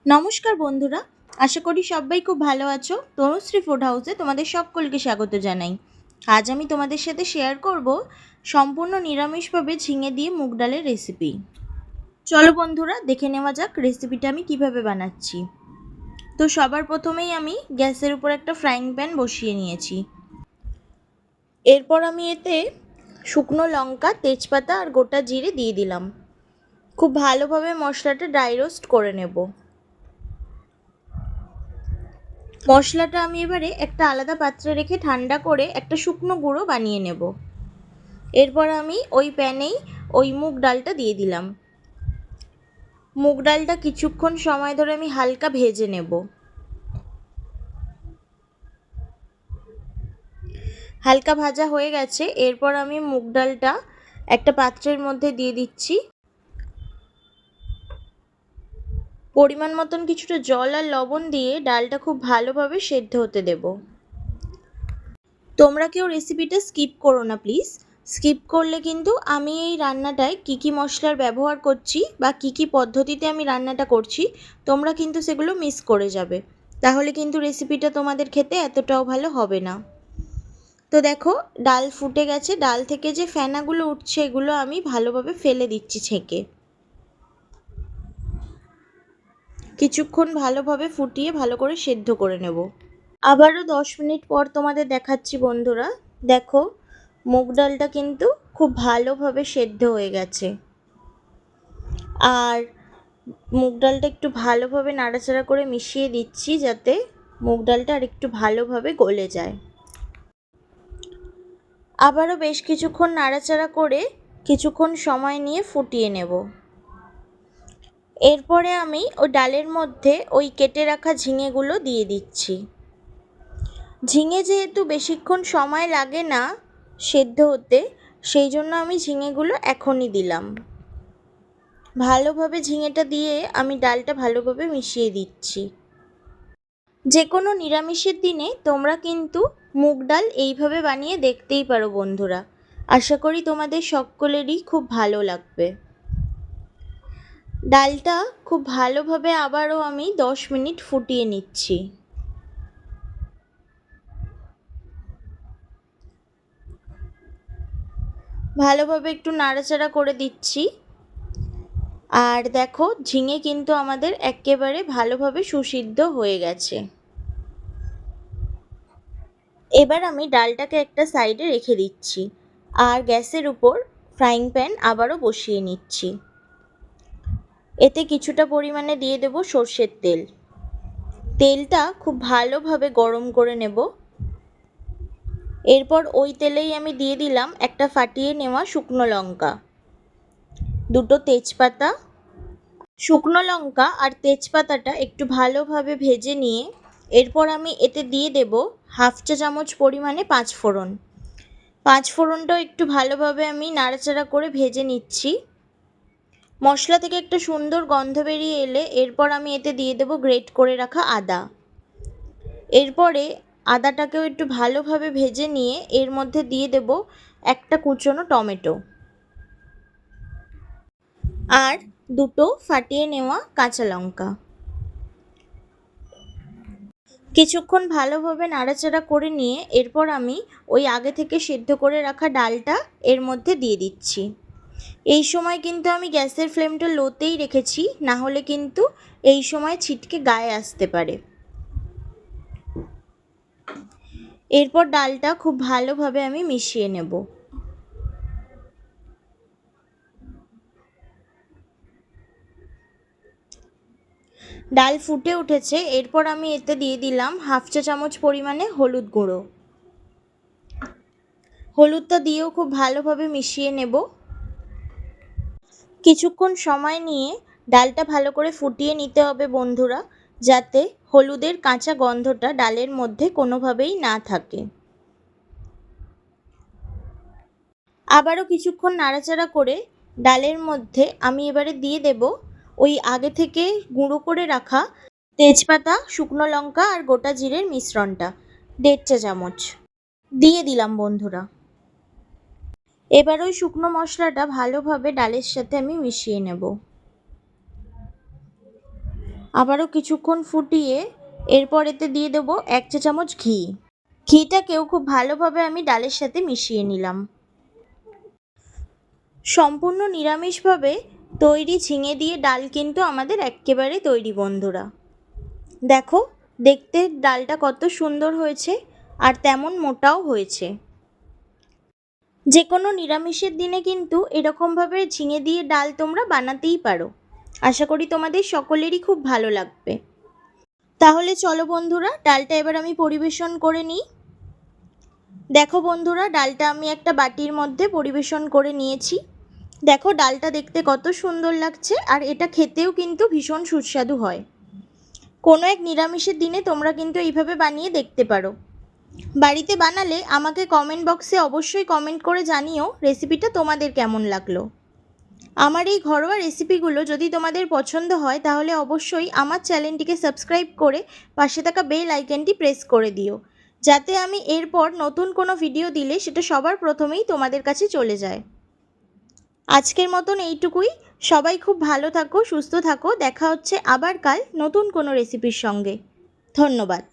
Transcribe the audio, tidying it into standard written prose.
নমস্কার বন্ধুরা, আশা করি সবাই খুব ভালো আছো। তনুশ্রী ফুড হাউসে তোমাদের সকলকে স্বাগত জানাই। আজ আমি তোমাদের সাথে শেয়ার করব সম্পূর্ণ নিরামিষভাবে ঝিঙে দিয়ে মুগ ডালের রেসিপি। চলো বন্ধুরা, দেখে নেওয়া যাক রেসিপিটা আমি কিভাবে বানাচ্ছি। তো সবার প্রথমেই আমি গ্যাসের উপর একটা ফ্রাইং প্যান বসিয়ে নিয়েছি। এরপর আমি এতে শুকনো লঙ্কা, তেজপাতা আর গোটা জিরে দিয়ে দিলাম। খুব ভালোভাবে মশলাটা ড্রাই রোস্ট করে নেব। মশলাটা আমি এবারে একটা আলাদা পাত্রে রেখে ঠান্ডা করে একটা শুকনো গুঁড়ো বানিয়ে নেব। এরপর আমি ওই প্যানেই ওই মুগ ডালটা দিয়ে দিলাম। মুগ ডালটা কিছুক্ষণ সময় ধরে আমি হালকা ভেজে নেব। হালকা ভাজা হয়ে গেছে। এরপর আমি মুগ ডালটা একটা পাত্রের মধ্যে দিয়ে দিচ্ছি। পরিমাণ মতন কিছুটা জল আর লবণ দিয়ে ডালটা খুব ভালোভাবে সেদ্ধ হতে দেব। তোমরা কেউ রেসিপিটা স্কিপ করো না প্লিজ। স্কিপ করলে কিন্তু আমি এই রান্নাটায় কী মশলার ব্যবহার করছি বা কী পদ্ধতিতে আমি রান্নাটা করছি, তোমরা কিন্তু সেগুলো মিস করে যাবে। তাহলে কিন্তু রেসিপিটা তোমাদের খেতে এতটাও ভালো হবে না। তো দেখো, ডাল ফুটে গেছে। ডাল থেকে যে ফেনাগুলো উঠছে এগুলো আমি ভালোভাবে ফেলে দিচ্ছি ছেঁকে। কিছুক্ষণ ভালোভাবে ফুটিয়ে ভালো করে সেদ্ধ করে নেব। আবারও 10 মিনিট পর তোমাদের দেখাচ্ছি বন্ধুরা। দেখো, মুগ ডালটা কিন্তু খুব ভালোভাবে সেদ্ধ হয়ে গেছে। আর মুগ ডালটা একটু ভালোভাবে নাড়াচাড়া করে মিশিয়ে দিচ্ছি যাতে মুগ ডালটা আর একটু ভালোভাবে গলে যায়। আবারও বেশ কিছুক্ষণ নাড়াচাড়া করে কিছুক্ষণ সময় নিয়ে ফুটিয়ে নেব। এরপরে আমি ওই ডালের মধ্যে ওই কেটে রাখা ঝিঙেগুলো দিয়ে দিচ্ছি। ঝিঙে যেহেতু বেশিক্ষণ সময় লাগে না সেদ্ধ হতে, সেই জন্য আমি ঝিঙেগুলো এখনই দিলাম। ভালোভাবে ঝিঙেটা দিয়ে আমি ডালটা ভালোভাবে মিশিয়ে দিচ্ছি। যে কোনো নিরামিষের দিনে তোমরা কিন্তু মুগ ডাল এইভাবে বানিয়ে দেখতেই পারো বন্ধুরা। আশা করি তোমাদের সকলেরই খুব ভালো লাগবে। ডালটা খুব ভালোভাবে আবারও আমি 10 মিনিট ফুটিয়ে নিচ্ছি। ভালোভাবে একটু নাড়াচাড়া করে দিচ্ছি। আর দেখো, ঝিঙে কিন্তু আমাদের একেবারে ভালোভাবে সুসিদ্ধ হয়ে গেছে। এবার আমি ডালটাকে একটা সাইডে রেখে দিচ্ছি আর গ্যাসের উপর ফ্রাইং প্যান আবারও বসিয়ে নিচ্ছি। এতে কিছুটা পরিমাণে দিয়ে দেব সর্ষের তেল। তেলটা খুব ভালোভাবে গরম করে নেব। এরপর ওই তেলেই আমি দিয়ে দিলাম একটা ফাটিয়ে নেওয়া শুকনো লঙ্কা, দুটো তেজপাতা। শুকনো লঙ্কা আর তেজপাতাটা একটু ভালোভাবে ভেজে নিয়ে এরপর আমি এতে দিয়ে দেব হাফ চা চামচ পরিমাণে পাঁচফোড়ন। পাঁচফোড়নটাও একটু ভালোভাবে আমি নাড়াচাড়া করে ভেজে নিচ্ছি। মশলা থেকে একটা সুন্দর গন্ধ বেরিয়ে এলে এরপর আমি এতে দিয়ে দেব গ্রেট করে রাখা আদা। এরপরে আদাটাকেও একটু ভালোভাবে ভেজে নিয়ে এর মধ্যে দিয়ে দেব একটা কুচনো টমেটো আর দুটো ফাটিয়ে নেওয়া কাঁচা লঙ্কা। কিছুক্ষণ ভালোভাবে নাড়াচাড়া করে নিয়ে এরপর আমি ওই আগে থেকে সেদ্ধ করে রাখা ডালটা এর মধ্যে দিয়ে দিচ্ছি। এই সময় কিন্তু আমি গ্যাসের ফ্লেমটা লোতেই রেখেছি, না হলে কিন্তু এই সময় ছিটকে গায়ে আসতে পারে। এরপর ডালটা খুব ভালোভাবে আমি মিশিয়ে নেব। ডাল ফুটে উঠেছে। এরপর আমি এতে দিয়ে দিলাম হাফ চা চামচ পরিমাণে হলুদ গুঁড়ো। হলুদটা দিয়েও খুব ভালোভাবে মিশিয়ে নেব। কিছুক্ষণ সময় নিয়ে ডালটা ভালো করে ফুটিয়ে নিতে হবে বন্ধুরা, যাতে হলুদের কাঁচা গন্ধটা ডালের মধ্যে কোনোভাবেই না থাকে। আবারও কিছুক্ষণ নাড়াচাড়া করে ডালের মধ্যে আমি এবারে দিয়ে দেব ওই আগে থেকে গুঁড়ো করে রাখা তেজপাতা, শুকনো লঙ্কা আর গোটা জিরের মিশ্রণটা 1.5 চা চামচ দিয়ে দিলাম বন্ধুরা। এবার ওই শুকনো মশলাটা ভালোভাবে ডালের সাথে আমি মিশিয়ে নেব। আবারও কিছুক্ষণ ফুটিয়ে এরপর এতে দিয়ে দেবো 1 চা চামচ ঘি। ঘিটাকেও খুব ভালোভাবে আমি ডালের সাথে মিশিয়ে নিলাম। সম্পূর্ণ নিরামিষভাবে তৈরি ঝিঙে দিয়ে ডাল কিন্তু আমাদের এক্কেবারে তৈরি বন্ধুরা। দেখো দেখতে ডালটা কত সুন্দর হয়েছে আর তেমন মোটাও হয়েছে। যে কোনো নিরামিষের দিনে কিন্তু এরকমভাবে ঝিঙে দিয়ে ডাল তোমরা বানাতেই পারো। আশা করি তোমাদের সকলেরই খুব ভালো লাগবে। তাহলে চলো বন্ধুরা, ডালটা এবার আমি পরিবেশন করে নিই। দেখো বন্ধুরা, ডালটা আমি একটা বাটির মধ্যে পরিবেশন করে নিয়েছি। দেখো ডালটা দেখতে কত সুন্দর লাগছে আর এটা খেতেও কিন্তু ভীষণ সুস্বাদু হয়। কোনো এক নিরামিষের দিনে তোমরা কিন্তু এইভাবে বানিয়ে দেখতে পারো। বাড়িতে বানালে আমাকে কমেন্ট বক্সে অবশ্যই কমেন্ট করে জানিও রেসিপিটা তোমাদের কেমন লাগলো। আমার এই ঘরোয়া রেসিপিগুলো যদি তোমাদের পছন্দ হয় তাহলে অবশ্যই আমার চ্যানেলটিকে সাবস্ক্রাইব করে পাশে থাকা বেল আইকনটি প্রেস করে দিও, যাতে আমি এরপর নতুন কোনো ভিডিও দিলে সেটা সবার প্রথমেই তোমাদের কাছে চলে যায়। আজকের মতন এইটুকুই। সবাই খুব ভালো থাকো, সুস্থ থাকো। দেখা হচ্ছে আবার কাল নতুন কোনো রেসিপির সঙ্গে। ধন্যবাদ।